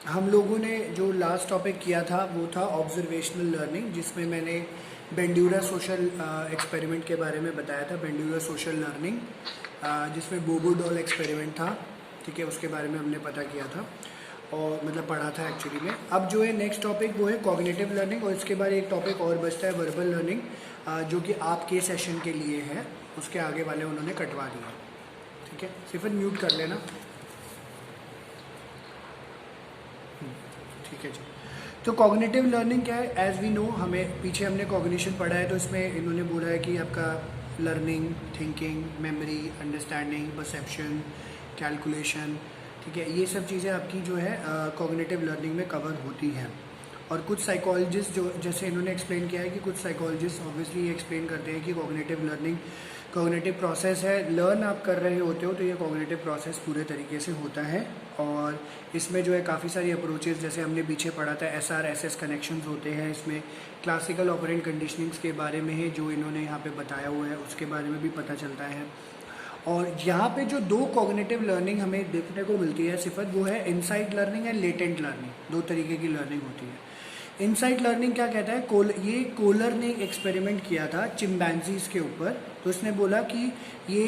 हम लोगों ने जो लास्ट टॉपिक किया था वो था ऑब्जर्वेशनल लर्निंग, जिसमें मैंने बेंड्यूरा सोशल एक्सपेरिमेंट के बारे में बताया था। बेंड्यूरा सोशल लर्निंग जिसमें बोबो डॉल एक्सपेरिमेंट था, ठीक है, उसके बारे में हमने पता किया था और मतलब पढ़ा था एक्चुअली में। अब जो है नेक्स्ट टॉपिक वो है कॉग्निटिव लर्निंग, और इसके बाद एक टॉपिक और बचता है वर्बल लर्निंग, जो कि आपके सेशन के लिए है। उसके आगे वाले उन्होंने कटवा दिया, ठीक है। सिर्फ म्यूट कर लेना, ठीक है जी। तो कॉग्निटिव लर्निंग क्या है? एज वी नो, हमें पीछे हमने कॉग्निशन पढ़ा है, तो इसमें इन्होंने बोला है कि आपका learning, thinking, memory, understanding, perception, calculation, ठीक है, ये सब चीज़ें आपकी जो है कॉग्निटिव लर्निंग में कवर होती हैं। और कुछ साइकोलॉजिस्ट जो जैसे इन्होंने एक्सप्लेन किया है कि कुछ साइकोलॉजिस्ट ऑब्वियसली ये एक्सप्लेन करते हैं कि कॉग्निटिव लर्निंग कॉग्निटिव प्रोसेस है। लर्न आप कर रहे होते हो तो ये कॉग्निटिव प्रोसेस पूरे तरीके से होता है, और इसमें जो है काफ़ी सारी अप्रोचेस, जैसे हमने पीछे पढ़ा था SR-SS कनेक्शंस होते हैं। इसमें क्लासिकल ऑपरेंट कंडीशनिंग्स के बारे में है जो इन्होंने यहाँ पे बताया हुआ है, उसके बारे में भी पता चलता है। और यहाँ पे जो दो कॉग्निटिव लर्निंग हमें देखने को मिलती है सिफत, वो है insight learning and latent learning. दो तरीके की लर्निंग होती है। इनसाइट लर्निंग क्या कहता है? ये कोलर ने एक एक्सपेरिमेंट किया था चिंपैंजीज के ऊपर। तो उसने बोला कि ये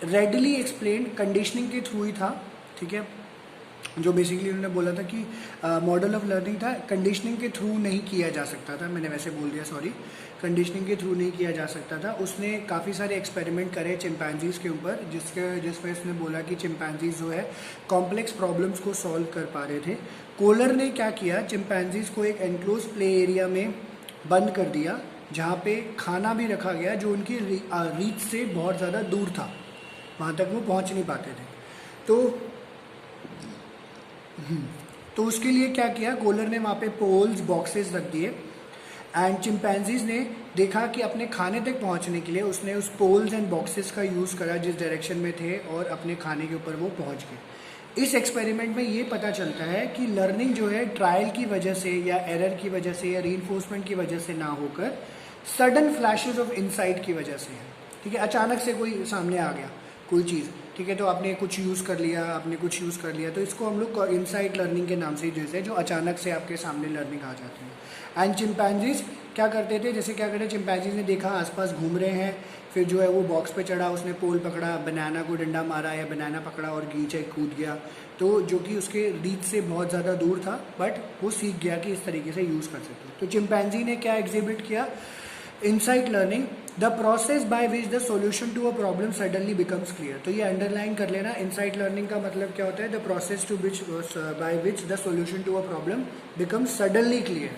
रेडली एक्सप्लेन कंडीशनिंग के थ्रू ही था, ठीक है। जो बेसिकली उन्होंने बोला था कि मॉडल ऑफ लर्निंग था, कंडीशनिंग के थ्रू नहीं किया जा सकता था। मैंने वैसे बोल दिया, सॉरी, कंडीशनिंग के थ्रू नहीं किया जा सकता था। उसने काफ़ी सारे एक्सपेरिमेंट करे चिंपैंजीज के ऊपर, जिसमें उसने बोला कि चिंपैंजीज जो है कॉम्प्लेक्स प्रॉब्लम्स को सॉल्व कर पा रहे थे। कोलर ने क्या किया, चिंपैंजीज को एक एनक्लोज प्ले एरिया में बंद कर दिया, जहाँ पे खाना भी रखा गया जो उनकी रीच से बहुत ज़्यादा दूर था, वहाँ तक वो पहुँच नहीं पाते थे। तो उसके लिए क्या किया, कोलर ने वहाँ पे पोल्स, बॉक्सेस रख दिए, एंड चिंपैंजीज ने देखा कि अपने खाने तक पहुँचने के लिए उसने उस पोल्स एंड बॉक्सेस का यूज़ करा जिस डायरेक्शन में थे, और अपने खाने के ऊपर वो पहुँच गए। इस एक्सपेरिमेंट में ये पता चलता है कि लर्निंग जो है ट्रायल की वजह से या एरर की वजह से या रीइंफोर्समेंट की वजह से ना होकर सडन फ्लैशेस ऑफ इनसाइट की वजह से है, ठीक है। अचानक से कोई सामने आ गया कोई चीज़, ठीक है, तो आपने कुछ यूज़ कर लिया, तो इसको हम लोग इनसाइट लर्निंग के नाम से जैसे जो अचानक से आपके सामने लर्निंग आ जाती है। एंड चिंपैंजीज क्या करते थे, जैसे क्या करते, चिंपैंजीज ने देखा आसपास घूम रहे हैं, फिर जो है वो बॉक्स पे चढ़ा, उसने पोल पकड़ा, बनाना को डंडा मारा या बनाना पकड़ा और गीचे कूद गया, तो जो कि उसके रीच से बहुत ज़्यादा दूर था, बट वो सीख गया कि इस तरीके से यूज़ कर सकते हैं। तो चिंपैंजी ने क्या एग्जिबिट किया, insight learning, the process by which the solution to a problem suddenly becomes clear. तो ये अंडरलाइन कर लेना, इनसाइट लर्निंग का मतलब क्या होता है, the process by which the solution to a problem becomes suddenly clear.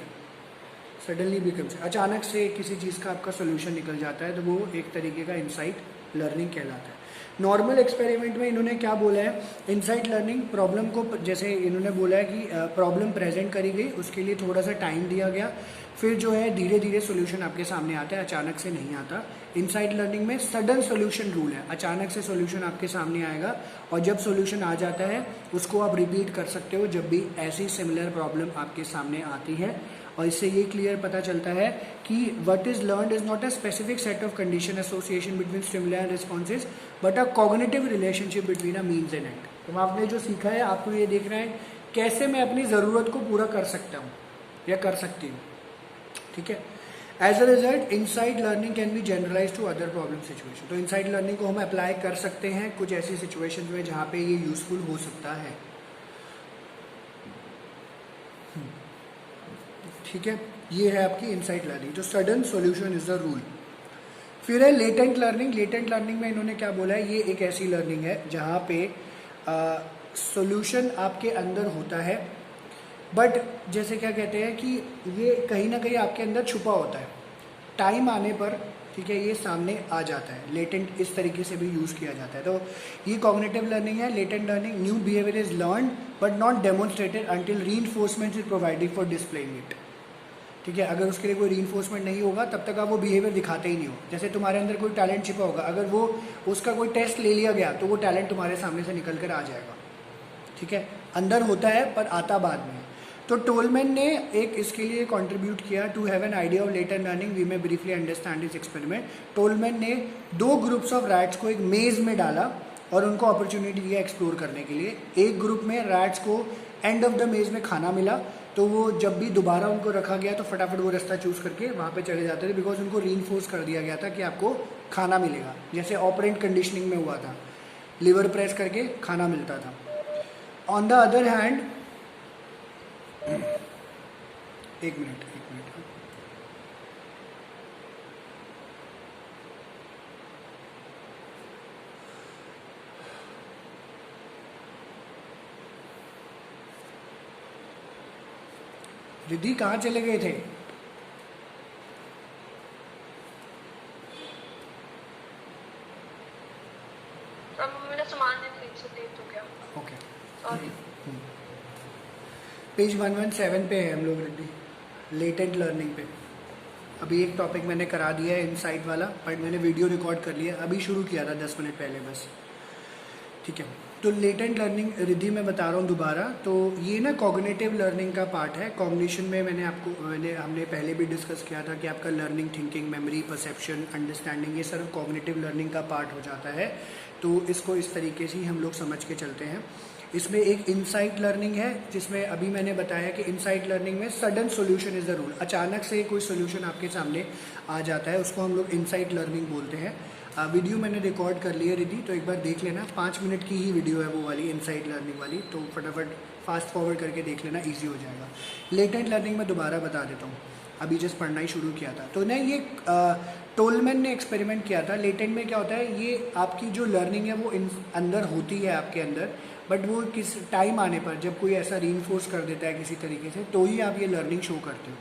Suddenly becomes, अचानक से किसी चीज़ का आपका सोल्यूशन निकल जाता है, तो वो एक तरीके का इनसाइट लर्निंग कहलाता है। नॉर्मल एक्सपेरिमेंट में इन्होंने क्या बोला है, इनसाइट लर्निंग प्रॉब्लम को, जैसे इन्होंने बोला है कि प्रॉब्लम प्रेजेंट करी गई, उसके लिए थोड़ा सा टाइम दिया गया, फिर जो है धीरे धीरे सोल्यूशन आपके सामने आता है, अचानक से नहीं आता। इनसाइट लर्निंग में सडन सोल्यूशन रूल है, अचानक से सोल्यूशन आपके सामने आएगा, और जब सोल्यूशन आ जाता है उसको आप रिपीट कर सकते हो जब भी ऐसी सिमिलर प्रॉब्लम आपके सामने आती है। और इससे ये क्लियर पता चलता है कि what is learned is not a specific set of condition association between stimuli and responses, but a cognitive relationship between a means and and. तो आपने जो सीखा है, आपको ये देखना है कैसे मैं अपनी ज़रूरत को पूरा कर सकता हूँ या कर सकती हूँ, ठीक है। As a result insight learning can be generalize to other problem situation. तो इनसाइट लर्निंग को हम अप्लाई कर सकते हैं कुछ ऐसी सिचुएशन में जहाँ पे ये यूजफुल हो सकता है, ठीक है। ये है आपकी इनसाइट लर्निंग, जो sudden solution is the rule. फिर है लेटेंट लर्निंग। लेटेंट लर्निंग में इन्होंने क्या बोला है, ये एक ऐसी लर्निंग है जहाँ पे सॉल्यूशन आपके अंदर होता है, बट जैसे क्या कहते हैं कि ये कहीं ना कहीं आपके अंदर छुपा होता है, टाइम आने पर, ठीक है, ये सामने आ जाता है। लेटेंट इस तरीके से भी यूज़ किया जाता है। तो ये कॉग्निटिव लर्निंग है। Latent learning, new behaviour is learn but not demonstrated until reinforcement is provided for displaying it, ठीक है। अगर उसके लिए कोई रीइंफोर्समेंट नहीं होगा तब तक आप वो बिहेवियर दिखाते ही नहीं हो। जैसे तुम्हारे अंदर कोई टैलेंट छिपा होगा, अगर वो उसका कोई टेस्ट ले लिया गया तो वो टैलेंट तुम्हारे सामने से निकल कर आ जाएगा, ठीक है। अंदर होता है पर आता बाद में। तो टोलमैन ने एक इसके लिए कंट्रीब्यूट किया, to have an idea of latent learning we may briefly understand this experiment. Tolman ने दो ग्रुप्स ऑफ रैट्स को एक मेज में डाला और उनको अपॉर्चुनिटी दिया एक्सप्लोर करने के लिए। एक ग्रुप में रैट्स को एंड ऑफ द मेज में खाना मिला, तो वो जब भी दोबारा उनको रखा गया तो फटाफट वो रास्ता चूज़ करके वहाँ पे चले जाते थे, बिकॉज उनको रीइंफोर्स कर दिया गया था कि आपको खाना मिलेगा, जैसे ऑपरेंट कंडीशनिंग में हुआ था, लिवर प्रेस करके खाना मिलता था। ऑन द अदर हैंड, एक मिनट रिद्धि कहाँ चले गए थे? मेरा सामान ठीक से देख तो क्या? Okay, sorry. पेज 117 पे है हम लोग रिद्धि, लेटेंट लर्निंग पे। अभी एक टॉपिक मैंने करा दिया है इनसाइट वाला, बट मैंने वीडियो रिकॉर्ड कर लिया, अभी शुरू किया था 10 मिनट पहले बस, ठीक है। तो लेटेंट लर्निंग रिद्धि मैं बता रहा हूँ दोबारा, तो ये ना कॉग्निटिव लर्निंग का पार्ट है। कॉग्निशन में हमने पहले भी डिस्कस किया था कि आपका learning, thinking, memory, perception, understanding, ये सब कॉग्निटिव लर्निंग का पार्ट हो जाता है। तो इसको इस तरीके से ही हम लोग समझ के चलते हैं। इसमें एक इनसाइट लर्निंग है, जिसमें अभी मैंने बताया कि इनसाइट लर्निंग में sudden solution is the rule. अचानक से कोई सोल्यूशन आपके सामने आ जाता है, उसको हम लोग इनसाइट लर्निंग बोलते हैं। वीडियो मैंने रिकॉर्ड कर ली है रिद्धि, तो एक बार देख लेना, 5 मिनट की ही वीडियो है वो वाली इनसाइट लर्निंग वाली, तो फटाफट फास्ट फॉरवर्ड करके देख लेना, ईजी हो जाएगा। लेटेंट लर्निंग में दोबारा बता देता हूँ, अभी जस्ट पढ़ना ही शुरू किया था। तो ना ये टोलमैन ने एक्सपेरिमेंट किया था। लेटेंट में क्या होता है, ये आपकी जो लर्निंग है वो अंदर होती है आपके अंदर, बट वो किस टाइम आने पर जब कोई ऐसा रीइंफोर्स कर देता है किसी तरीके से, तो ही आप ये लर्निंग शो करते हो।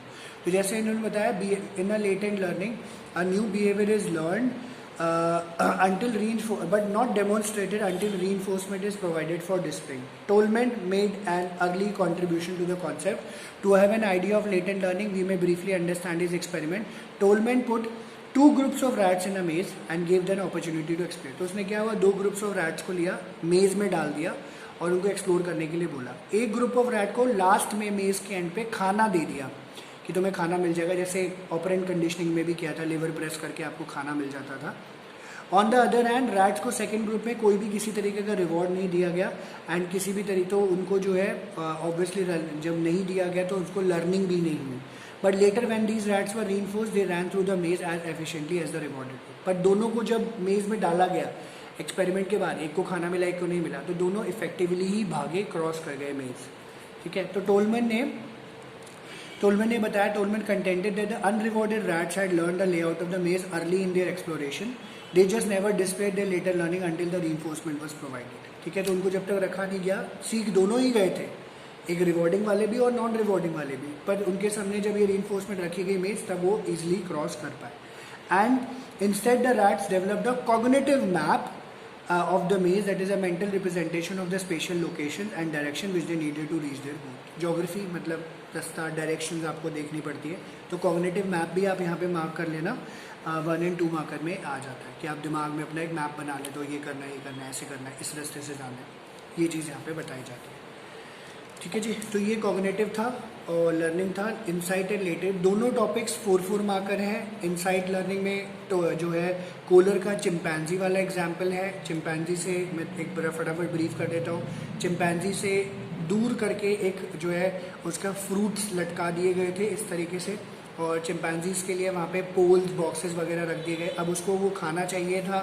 तो जैसे इन्होंने बताया, in a latent learning a new behaviour is learn but not demonstrated until reinforcement is provided for display. Tolman made an early contribution to the concept. To have an idea of latent learning, we may briefly understand his experiment. Tolman put 2 groups of rats in a maze and gave them opportunity to explore. तो उसने क्या हुआ, 2 groups of rats को लिया, मेज में डाल दिया और उनको एक्सप्लोर करने के लिए बोला। एक ग्रुप ऑफ रैट को लास्ट में मेज के एंड पे खाना दे दिया कि तुम्हें खाना मिल जाएगा, जैसे ऑपरेंट कंडीशनिंग में भी किया था, लिवर प्रेस करके आपको खाना मिल जाता था। On the other hand, rats को सेकेंड ग्रुप में कोई भी किसी तरीके का रिवॉर्ड नहीं दिया गया, एंड किसी भी तरीके तो उनको जो है ऑब्वियसली जब नहीं दिया गया तो उसको लर्निंग भी नहीं हुई। But later when these rats were reinforced, they ran through the maze as efficiently as the rewarded. पर दोनों को जब मेज में डाला गया एक्सपेरिमेंट के बाद, एक को खाना मिला एक को नहीं मिला, तो दोनों इफेक्टिवली ही भागे, क्रॉस कर गए मेज, ठीक है। तो टोलमैन ने बताया, Tolman contented that the unrewarded rats had learn the layout of the maze early in their exploration, they just never displayed their later learning until the reinforcement was provided, ठीक है। तो उनको जब तक रखा नहीं गया, सीख दोनों ही गए थे, एक रिवॉर्डिंग वाले भी और नॉन रिवॉर्डिंग वाले भी, पर उनके सामने जब ये रीइंफोर्समेंट रखी गई मेज, तब वो इजिली क्रॉस कर पाए। And instead the rats developed a cognitive map of the maze, that is a mental representation of the spatial location and direction which they needed to reach their goal. Geography मतलब रास्ता, directions आपको देखनी पड़ती है, तो cognitive map भी आप यहाँ पे मार्क कर लेना, 1 और 2 मार्कर में आ जाता है कि आप दिमाग में अपना एक मैप बना ले, तो ये करना है, ये करना है, ऐसे करना है, इस रास्ते से जाना है, ये चीज़ यहाँ पे बताई जाती है, ठीक है जी। तो ये कॉग्निटिव था और लर्निंग था। इनसाइट एंड लेटेंट दोनों टॉपिक्स 4 मार्कर हैं। इनसाइट लर्निंग में तो जो है कोलर का चिंपैंजी वाला एग्जाम्पल है। चिंपैंजी से मैं एक बार फटाफट ब्रीफ कर देता हूँ। चिंपैंजी से दूर करके एक जो है उसका फ्रूट्स लटका दिए गए थे इस तरीके से, और चिंपैंजीज के लिए वहाँ पे पोल्स, बॉक्सेस वगैरह रख दिए गए। अब उसको वो खाना चाहिए था,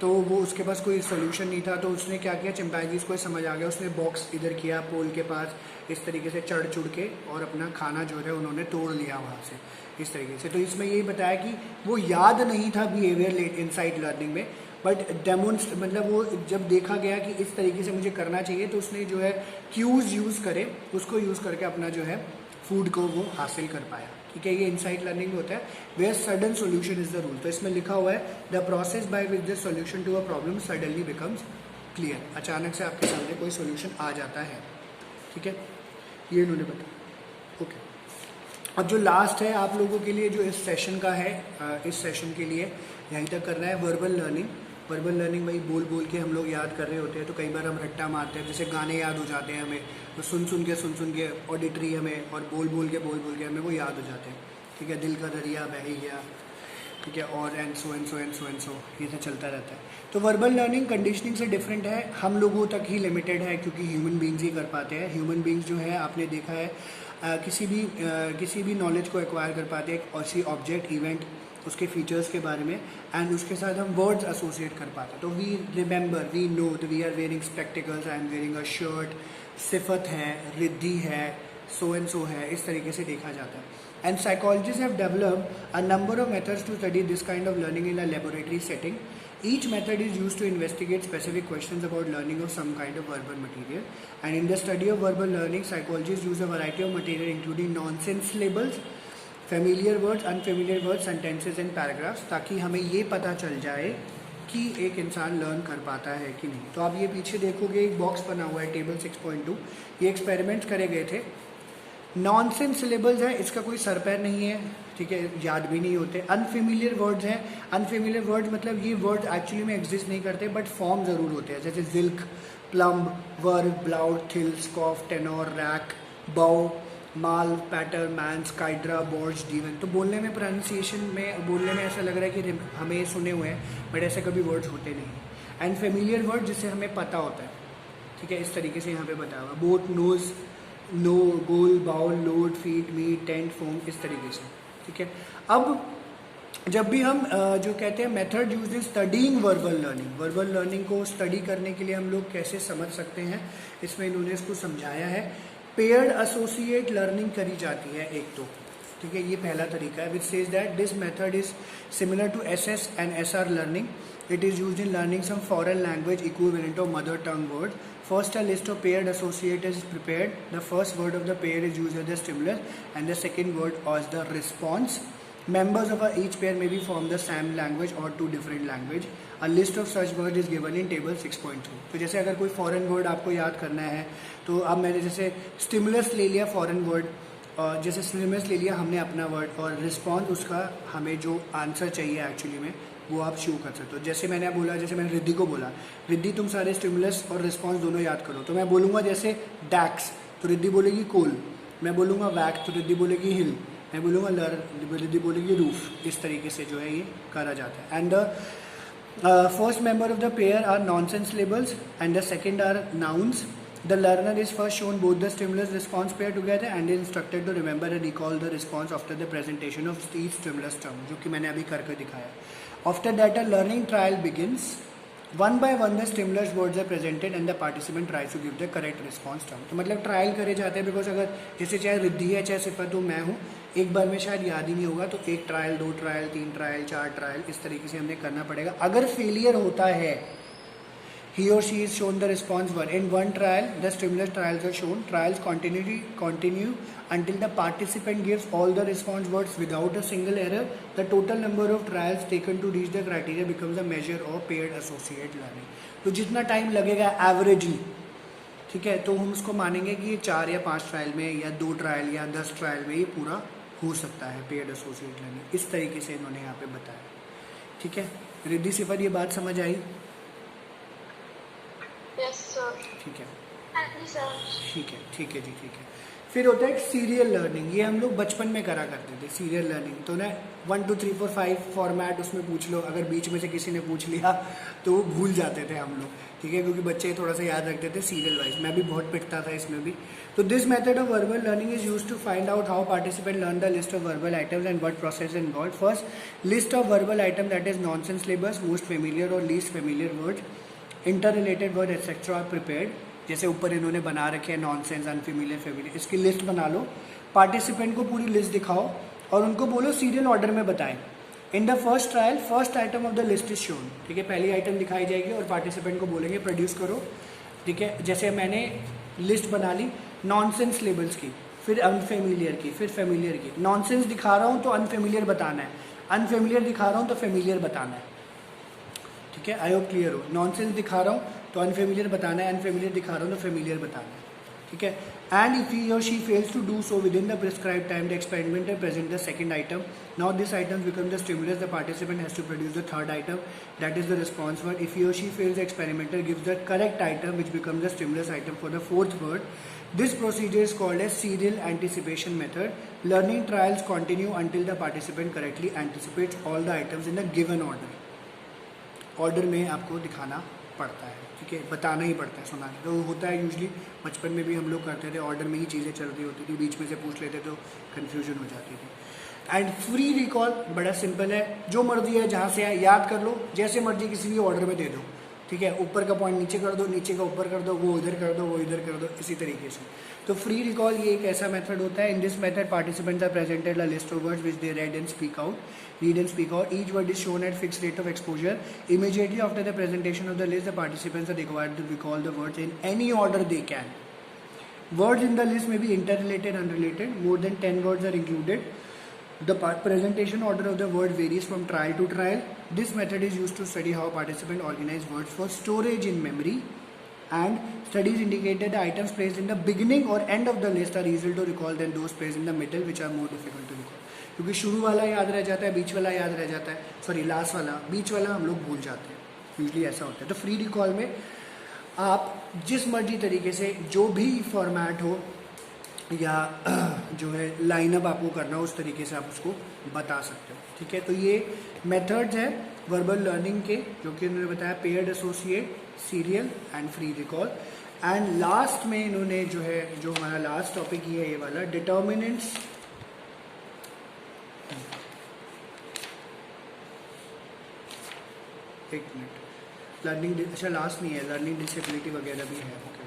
तो वो उसके पास कोई सोल्यूशन नहीं था, तो उसने क्या किया, चिंपैंजीज को समझ आ गया, उसने बॉक्स इधर किया पोल के पास, इस तरीके से चढ़ चुड़ के, और अपना खाना जो है उन्होंने तोड़ लिया वहाँ से इस तरीके से। तो इसमें यही बताया कि वो याद नहीं था बिहेवियर इनसाइट लर्निंग में, बट डेमोन्स्ट मतलब वो जब देखा गया कि इस तरीके से मुझे करना चाहिए, तो उसने जो है क्यूज यूज़ करे, उसको यूज़ करके अपना जो है फूड को वो हासिल कर पाया, ठीक है। ये इनसाइट लर्निंग होता है, where sudden solution is the rule. तो इसमें लिखा हुआ है, the process by which the solution to a problem suddenly becomes clear. अचानक से आपके सामने कोई सोल्यूशन आ जाता है, ठीक है, ये इन्होंने बताया, ओके। अब जो लास्ट है आप लोगों के लिए, जो इस सेशन का है, इस सेशन के लिए यहीं तक करना है वर्बल लर्निंग। वर्बल लर्निंग भाई बोल बोल के हम लोग याद कर रहे होते हैं, तो कई बार हम रट्टा मारते हैं, जैसे गाने याद हो जाते हैं हमें, तो सुन सुन के ऑडिटरी हमें, और बोल बोल के हमें वो याद हो जाते हैं, ठीक है। दिल का दरिया बह ही गया, ठीक है, और and so and so and so and so, ये सब चलता रहता है। तो वर्बल लर्निंग कंडीशनिंग से डिफरेंट है, हम लोगों तक ही लिमिटेड है क्योंकि ह्यूमन बींग्स ही कर पाते हैं। ह्यूमन बींग्स जो है आपने देखा है किसी भी नॉलेज को एक्वायर कर पाते हैं, और सी ऑब्जेक्ट इवेंट उसके फीचर्स के बारे में, एंड उसके साथ हम वर्ड्स एसोसिएट कर पाते हैं। तो we remember, we know, we are wearing spectacles, I am wearing a shirt, Sifat है, रिद्धि है, सो एंड सो है, इस तरीके से देखा जाता है। And psychologists have developed a number of methods to study this kind of learning in a laboratory setting. Each method is used to investigate specific questions about learning of some kind of verbal material. And in the study of verbal learning, psychologists use a variety of material including nonsense labels, familiar words, unfamiliar words, sentences and paragraphs, ताकि हमें ये पता चल जाए कि एक इंसान learn कर पाता है कि नहीं। तो आप ये पीछे देखोगे एक बॉक्स बना हुआ है टेबल 6.2, ये एक्सपेरिमेंट्स करे गए थे। नॉनसेंस सिलेबल्स है, इसका कोई सर पैर नहीं है, ठीक है, याद भी नहीं होते। अनफेमिलियर वर्ड्स हैं, अनफेमिलियर वर्ड्स मतलब ये वर्ड एक्चुअली में एग्जिस्ट नहीं करते बट फॉर्म ज़रूर होते हैं, जैसे जिल्क, प्लम्ब, वर्ब, ब्लाउड, थिल, स्कॉफ, टेनोर, रैक, बाउ, माल, पैटर, मैन, स्काइड्रा, बोर्ज, डीवन। तो बोलने में प्रोनाउंसिएशन में बोलने में ऐसा लग रहा है कि हमें सुने हुए हैं बट ऐसे कभी वर्ड्स होते नहीं। एंड फेमिलियर वर्ड जिससे हमें पता होता है, ठीक है, इस तरीके से यहाँ पे बताया हुआ, boat, nose, no, goal, bowl, load, feet, meet, tent, foam, इस तरीके से, ठीक है। अब जब भी हम जो कहते हैं method use in studying verbal learning, verbal learning को स्टडी करने के लिए हम लोग कैसे समझ सकते हैं, इसमें इन्होंने इसको समझाया है। पेयर्ड एसोसिएट लर्निंग करी जाती है एक तो, ठीक है, ये पहला तरीका है, which says that this method is similar to SS and SR learning. It is used in learning some foreign language equivalent of mother tongue word. First, a list of paired associates is prepared. The first word of the pair is used as the stimulus and the second word as the response. Members of each pair may be from the same language or two different language. A list of such words is given in table 6.2. तो जैसे अगर कोई foreign word आपको याद करना है, तो अब मैंने जैसे स्टिमुलस ले लिया फॉरेन वर्ड, और जैसे स्टिमुलस ले लिया हमने अपना वर्ड, और रिस्पॉन्स उसका हमें जो आंसर चाहिए एक्चुअली में वो आप शो कर सकते हो। जैसे मैंने बोला, जैसे मैंने रिद्धि को बोला, रिद्धि तुम सारे स्टिमुलस और रिस्पॉन्स दोनों याद करो, तो मैं बोलूँगा जैसे डैक्स, तो रिद्धि बोलेगी कोल, मैं बोलूँगा वैक, तो रिद्धि बोलेगी हिल, मैं बोलूँगा लर, रिद्धि बोलेगी रूफ। इस तरीके से जो है ये करा जाता है। And the first member of the pair are nonsense labels and the second are nouns. The learner is first shown both the stimulus response pair together and is instructed to remember and recall the response after the presentation of each stimulus term, जो कि मैंने अभी करके दिखाया. After that, a learning trial begins. One by one the stimulus words are presented and the participant tries to give the correct response term. तो मतलब trial करे जाते हैं, बिकॉज अगर जैसे चाहे रिद्धि है चाहे सिफत हो, मैं हूँ, एक बार में शायद याद ही नहीं होगा, तो एक ट्रायल, दो ट्रायल, तीन ट्रायल, चार ट्रायल, इस तरीके से हमें करना पड़ेगा। अगर फेलियर होता है, he or she is shown the response one. In one trial, the stimulus trials are shown. Trials continue until the participant gives all the response words without a single error. The total number of trials taken to reach the criteria becomes a measure of paired associate learning. तो जितना time लगेगा averagely, ठीक है, तो हम उसको मानेंगे कि ये 4 या 5 ट्रायल में या 2 ट्रायल या 10 ट्रायल में ये पूरा हो सकता है पेयर्ड एसोसिएट लर्निंग। इस तरीके से इन्होंने यहाँ पे बताया, ठीक है। रिद्धि, सिफत, ये बात समझ आई? Yes, sir. ठीक है, Yes, sir. ठीक है, ठीक है जी, ठीक है। फिर होता है सीरियल लर्निंग, ये हम लोग बचपन में करा करते थे सीरियल लर्निंग। तो ना 1 2 3 4 5 फॉर्मेट उसमें पूछ लो, अगर बीच में से किसी ने पूछ लिया तो वो भूल जाते थे हम लोग, ठीक है, क्योंकि बच्चे थोड़ा सा याद रखते थे सीरियल वाइज। मैं भी बहुत पिटता था इसमें भी। तो this method of verbal learning is use to find out how participant learn the list of verbal items and what process involve. First, list of verbal item that is nonsense labels, most familiar और least familiar word, interrelated word etcetera are prepared. जैसे ऊपर इन्होंने बना रखे हैं nonsense, unfamiliar, familiar, इसकी list बना लो, पार्टिसिपेंट को पूरी लिस्ट दिखाओ और उनको बोलो सीरियल ऑर्डर में बताएं. In the first trial first item of the list is shown, ठीक है, पहली आइटम दिखाई जाएगी और पार्टिसिपेंट को बोलेंगे प्रोड्यूस करो, ठीक है। जैसे मैंने लिस्ट बना ली नॉनसेंस लेबल्स की, फिर अनफेमिलियर की, फिर फेमिलियर की. नॉनसेंस दिखा रहा हूँ तो अनफेमिलियर बताना है, अनफेमिलियर दिखा रहा हूँ तो फेमिलियर बताना है, ठीक है। आई होप क्लियर हो. नॉनसेंस दिखा रहा हूँ तो अनफेमिलियर बताना है, अनफेमिलियर दिखा रहा हूँ तो फेमिलियर बताना है, ठीक है. एंड इफ ही और she fails to do so within the prescribe time, the experimenter present the second item. Now this item become the stimulus, the participant has to produce the third item, that is the response word. If he और she fails, the experimenter gives the correct item which become the stimulus item for the fourth word. This procedure is called as serial anticipation method. Learning trials continue until the participant correctly anticipates all the items in the given order. Order में आपको दिखाना पड़ता है, ठीक है, बताना ही पड़ता है, सुनाना तो होता है। यूजली बचपन में भी हम लोग करते थे, ऑर्डर में ही चीज़ें चल रही होती थी, बीच में से पूछ लेते तो कन्फ्यूजन हो जाती थी। एंड फ्री रिकॉल बड़ा सिंपल है, जो मर्जी है जहाँ से है याद कर लो, जैसे मर्जी किसी भी ऑर्डर में दे दो, ठीक है, ऊपर का पॉइंट नीचे कर दो, नीचे का ऊपर कर दो, वो इधर कर दो, वो इधर कर दो, इसी तरीके से। तो फ्री रिकॉल ये एक ऐसा मेथड होता है। In this method participants are presented a list of words which they read and speak out. Each word is shown at fix rate of exposure. Immediately after the presentation of the list the participants are required to recall the words in any order they can. Words in the list may be interrelated, unrelated. More than 10 words are included. The presentation order of the word varies from trial to trial. This method is used to study how participants organize words for storage in memory. And studies indicate that the items placed in the beginning or end of the list are easier to recall than those placed in the middle, which are more difficult to recall. क्योंकि शुरू वाला याद रह जाता है, बीच वाला याद रह जाता है, सॉरी लास्ट वाला, बीच वाला हम लोग भूल जाते हैं, यूजली ऐसा होता है। तो फ्री रिकॉल में आप जिस मर्जी तरीके से जो भी फॉर्मेट हो या जो है लाइनअप आपको करना हो उस तरीके से आप उसको बता सकते हो, ठीक है। तो ये मेथड्स हैं वर्बल लर्निंग के, जो कि उन्होंने बताया paired associate, serial and free recall. And last में इन्होंने जो है, जो हमारा लास्ट टॉपिक ही है ये वाला, डिटर्मिनेंट्स। एक मिनट, लर्निंग, अच्छा लास्ट नहीं है, लर्निंग डिसेबिलिटी वगैरह भी है, ओके,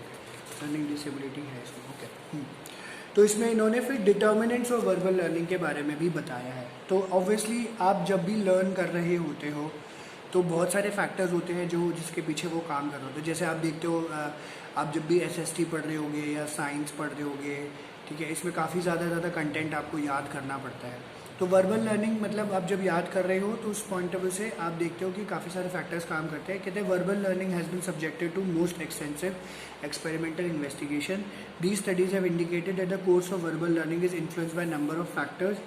लर्निंग डिसेबिलिटी है इसमें, ओके। तो इसमें इन्होंने फिर डिटर्मिनेंट्स और वर्बल लर्निंग के बारे में भी बताया है। तो ऑब्वियसली आप जब भी लर्न कर रहे होते हो तो बहुत सारे फैक्टर्स होते हैं जो जिसके पीछे वो काम कर रहे होते हैं। जैसे आप देखते हो, आप जब भी एसएसटी पढ़ रहे होगे या साइंस पढ़ रहे होगे, ठीक है, इसमें काफ़ी ज़्यादा कंटेंट आपको याद करना पड़ता है। तो वर्बल लर्निंग मतलब आप जब याद कर रहे हो तो उस पॉइंट ऑफ व्यू से आप देखते हो कि काफ़ी सारे फैक्टर्स काम करते हैं। कहते हैं verbal learning has been subjected to most extensive experimental investigation. These studies have indicated that the course of verbal learning is influenced by number of factors.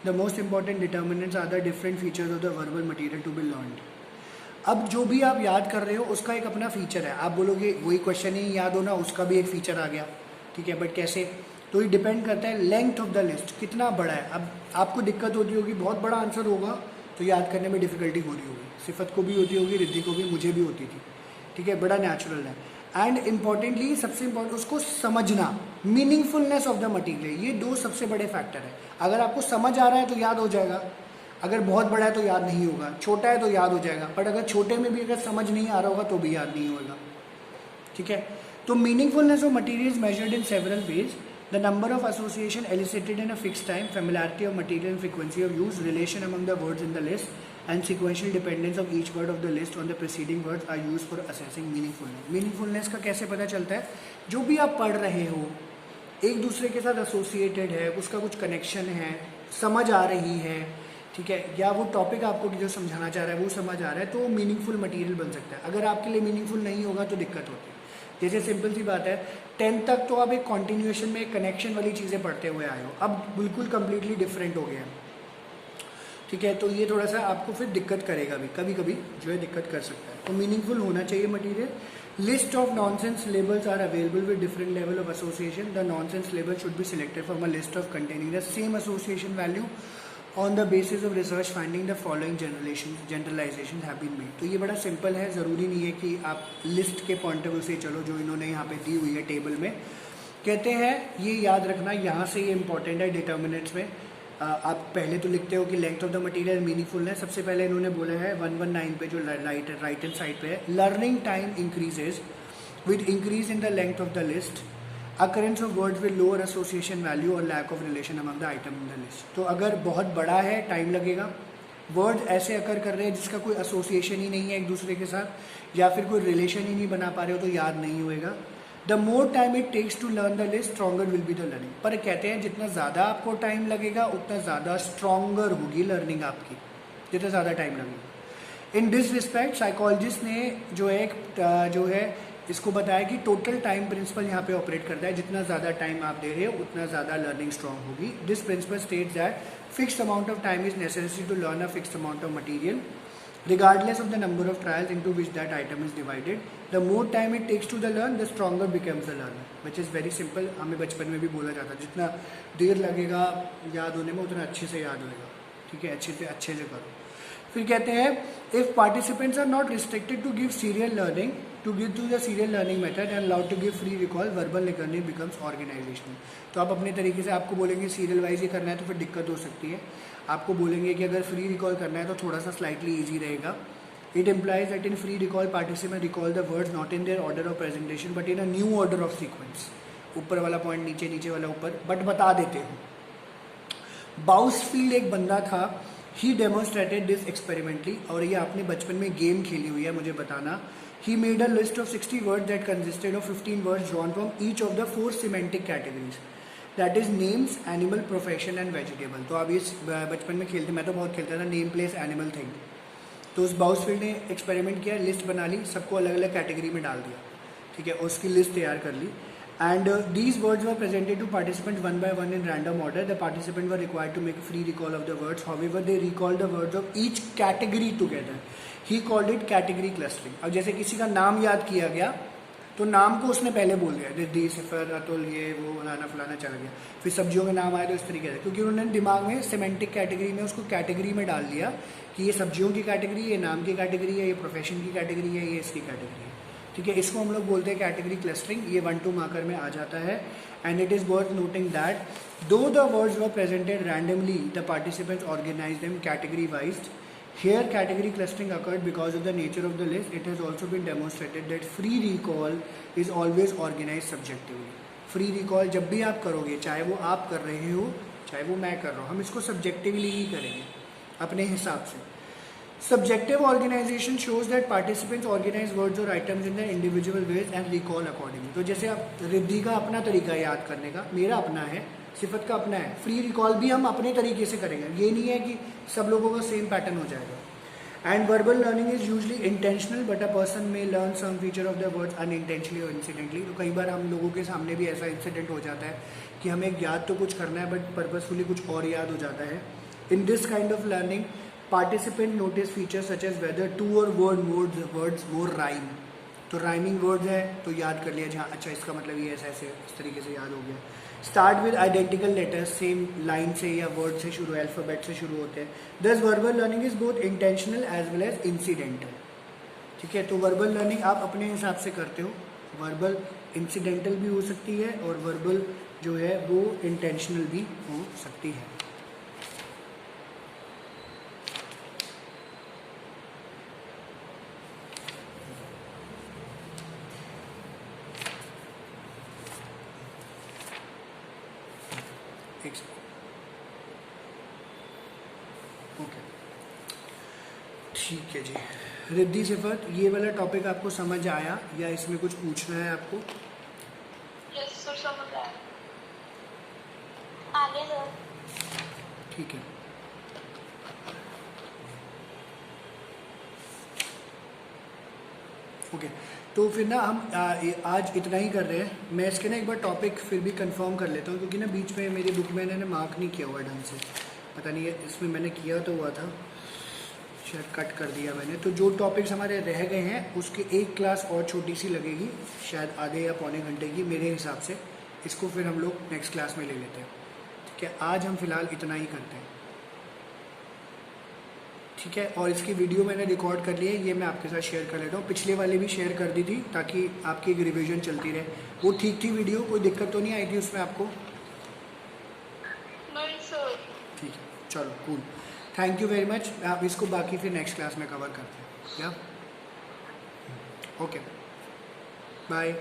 The most important determinants are the different features of the verbal material to be learned. अब जो भी आप याद कर रहे हो उसका एक अपना फीचर है। आप बोलोगे वही क्वेश्चन ही याद होना, उसका भी एक फीचर आ गया, ठीक है, बट कैसे? तो ये डिपेंड करता है लेंथ ऑफ द लिस्ट, कितना बड़ा है। अब आपको दिक्कत होती होगी, बहुत बड़ा आंसर होगा तो याद करने में डिफिकल्टी हो रही होगी, सिफत को भी होती होगी, रिद्धि को भी, मुझे भी होती थी, ठीक है, बड़ा नेचुरल है। एंड इम्पॉर्टेंटली सबसे इम्पॉर्टेंट उसको समझना, मीनिंगफुलनेस ऑफ द मटीरियल, ये दो सबसे बड़े फैक्टर है। अगर आपको समझ आ रहा है तो याद हो जाएगा, अगर बहुत बड़ा है तो याद नहीं होगा, छोटा है तो याद हो जाएगा, बट अगर छोटे में भी अगर समझ नहीं आ रहा होगा तो भी याद नहीं होगा, ठीक है। तो meaningfulness of material is measured in several ways. The number of association elicited in a fixed time, familiarity of material and frequency of use, relation among the words in the list, and sequential dependence of each word of the list on the preceding words are used for assessing meaningfulness. Meaningfulness का कैसे पता चलता है? जो भी आप पढ़ रहे हो एक दूसरे के साथ एसोसिएटेड है, उसका कुछ कनेक्शन है, समझ आ रही है, ठीक है, या वो टॉपिक आपको जो समझाना चाह रहा है वो समझ आ रहा है, तो मीनिंगफुल मटेरियल बन सकता है। अगर आपके लिए मीनिंगफुल नहीं होगा तो दिक्कत होती है। जैसे सिंपल सी बात है, 10th तक तो आप एक कॉन्टिन्यूएशन में एक कनेक्शन वाली चीज़ें पढ़ते हुए आए हो, अब बिल्कुल कम्प्लीटली डिफरेंट हो गया, ठीक है, तो ये थोड़ा सा आपको फिर दिक्कत करेगा भी, कभी कभी जो है दिक्कत कर सकता है। तो मीनिंगफुल होना चाहिए material. List of nonsense labels are available with different level of association. The nonsense label should be selected from a list of containing the same association value on the basis of research finding the following generalization have been made. तो ये बड़ा simple है, ज़रूरी नहीं है कि आप list के पॉइंट ऑफ व्यू से चलो, जो इन्होंने यहाँ पे दी हुई है टेबल में। कहते हैं ये याद रखना, यहाँ से ये इंपॉर्टेंट है डिटर्मिनेंट्स में। आप पहले तो लिखते हो कि length of the material meaningfulness, सबसे पहले इन्होंने बोला है 119 पे जो राइट हैंड साइड पे है, learning time increases with increase in the length of the list, occurrence of words with lower association value और lack of relation among the item in the list. तो अगर बहुत बड़ा है टाइम लगेगा, word ऐसे अकर कर रहे हैं जिसका कोई एसोसिएशन ही नहीं है एक दूसरे के साथ, या फिर कोई रिलेशन ही नहीं बना पा रहे हो, तो याद नहीं होएगा। The more time it takes to learn the list stronger will be the learning. पर कहते हैं जितना ज़्यादा आपको टाइम लगेगा उतना ज़्यादा स्ट्रॉन्गर होगी लर्निंग आपकी, जितना ज़्यादा टाइम लगेगा। इन दिस रिस्पेक्ट साइकोलॉजिस्ट ने जो है इसको बताया कि टोटल टाइम प्रिंसिपल यहाँ पे ऑपरेट करता है, जितना ज़्यादा टाइम आप दे रहे हो उतना ज़्यादा लर्निंग स्ट्रॉन्ग होगी। This principle states that fixed amount of time is necessary to learn a fixed amount of material regardless of the number of trials into which that item is divided. The more time it takes to the learn, the stronger becomes the learner, which is very simple. हमें बचपन में भी बोला जाता है जितना देर लगेगा याद होने में उतना अच्छे से याद होएगा, ठीक है, अच्छे से करो. फिर कहते हैं if participants are not restricted to give serial learning to give to the serial learning method and allowed to give free recall, verbal learning becomes organizational. तो आप अपने तरीके से आपको बोलेंगे सीरियल वाइज ही करना है तो फिर दिक्कत हो सकती है. आपको बोलेंगे कि अगर फ्री रिकॉल करना है तो थोड़ा सा स्लाइटली ईजी रहेगा. It implies that in free recall participant recall the words not in their order of presentation but in a new order of sequence. ऊपर वाला पॉइंट नीचे, नीचे वाला ऊपर, बट बता देते हो. बाउसफील्ड एक बंदा था, ही डेमोन्स्ट्रेटेड दिस एक्सपेरिमेंटली, और ये आपने बचपन में गेम खेली हुई है, मुझे बताना. He made a list of 60 words that consisted of 15 words drawn from each of the 4 semantic categories. That is names, animal, profession and vegetable. तो आप ये बचपन में खेलते, मैं तो बहुत खेलता था, नेम, प्लेस, एनिमल, थिंग. तो उस बाउसफील्ड ने एक्सपेरिमेंट किया, लिस्ट बना ली, सबको अलग अलग कैटेगरी में डाल दिया, ठीक है, उसकी लिस्ट तैयार कर ली. And these words were presented to participants one by one in random order. The participants were required to make a free recall of the words. However, they recalled the words of each category together. He called it category clustering. अब जैसे किसी का नाम याद किया गया तो नाम को उसने पहले बोल दिया, रिद्धि, सिफर, अतुल, ये वो फलाना फलाना चल गया. फिर सब्जियों के नाम आए तो इस तरीके से, क्योंकि उन्होंने दिमाग में सिमेंटिक कैटेगरी में उसको कैटेगरी में डाल दिया कि ये सब्जियों की कैटेगरी, ये नाम की कैटेगरी है, ये प्रोफेशन की कैटेगरी है, ये इसकी कैटेगरी है, ठीक है. इसको हम लोग बोलते हैं कैटेगरी क्लस्टरिंग. ये 1-2 मार्कर में आ जाता है. And it is worth noting that though the words were presented randomly the participants organise them category wise. Here category clustering occurred because of the nature of the list. It has also been demonstrated that free recall is always organized subjectively. Free recall जब भी आप करोगे, चाहे वो आप कर रहे हो चाहे वो मैं कर रहा हूँ, हम इसको सब्जेक्टिवली ही करेंगे अपने हिसाब से. Subjective organization shows that participants organize words or items in their individual ways and recall accordingly. तो जैसे आप रिद्धि का अपना तरीका है याद करने का, मेरा अपना है, सिफत का अपना है. फ्री रिकॉल भी हम अपने तरीके से करेंगे, ये नहीं है कि सब लोगों का सेम पैटर्न हो जाएगा. And verbal learning is usually intentional but a person may learn some feature of the words unintentionally और इंसिडेंटली. तो कई बार हम लोगों के सामने भी ऐसा इंसिडेंट हो जाता है कि हमें याद तो कुछ करना है बट पर्पसफुली कुछ और याद हो जाता है. In this kind of learning participant notice feature such as whether 2 or words more rhyme. तो राइमिंग वर्ड्स है तो याद कर लिया, जहाँ अच्छा इसका मतलब ये ऐसा ऐसे इस तरीके से याद हो गया. Start with identical letters, same line से या वर्ड से शुरू, अल्फ़ाबेट से शुरू होते हैं. This verbal learning is both intentional as well as incidental, ठीक है. तो वर्बल लर्निंग आप अपने हिसाब से करते हो. वर्बल इंसिडेंटल भी हो सकती है और वर्बल जो है वो इंटेंशनल भी हो सकती है. ओके, ठीक है जी. रिद्धि, सिफत, ये वाला टॉपिक आपको समझ आया या इसमें कुछ पूछना है आपको? यस सर, समझ आया. आगे सर. ठीक है. ओके, तो फिर ना हम आज इतना ही कर रहे हैं. मैं इसके ना एक बार टॉपिक फिर भी कंफर्म कर लेता हूँ, क्योंकि ना बीच में मेरी बुक में मैंने मार्क नहीं किया हुआ ढंग से, पता नहीं है इसमें मैंने किया तो हुआ था, शायद कट कर दिया मैंने. तो जो टॉपिक्स हमारे रह गए हैं उसकी एक क्लास और छोटी सी लगेगी, शायद आधे या पौने घंटे की मेरे हिसाब से. इसको फिर हम लोग नेक्स्ट क्लास में ले लेते हैं, ठीक है. आज हम फिलहाल इतना ही करते हैं, ठीक है. और इसकी वीडियो मैंने रिकॉर्ड कर ली है, ये मैं आपके साथ शेयर कर लेता हूँ. पिछले वाले भी शेयर कर दी थी ताकि आपकी एक रिवीजन चलती रहे. वो ठीक थी वीडियो, कोई दिक्कत तो नहीं आई थी उसमें आपको? नहीं सर. ठीक है, चलो cool. Thank you very much. आप इसको बाकी फिर नेक्स्ट क्लास में कवर करते हैं क्या? Okay, bye.